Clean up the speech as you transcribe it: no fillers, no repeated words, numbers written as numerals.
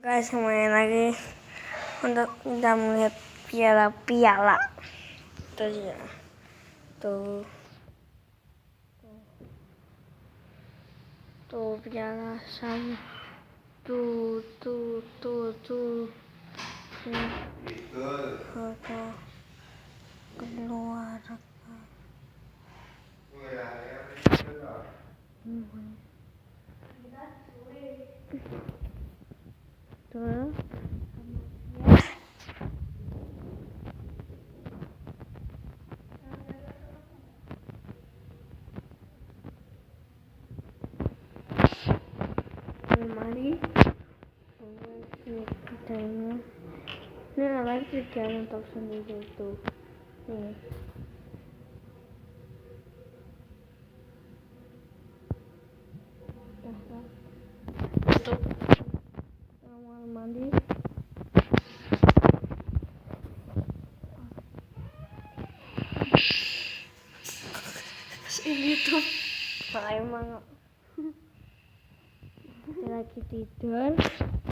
Guys, kembali lagi untuk kita melihat piala-piala. Tuh ya, tuh piala sama. Tuh foto keluarga. Tuh. Mari kita ini lagi jalan top sendiri itu nih. Tutup kamar mandi. Ini tuh emang lagi tidur.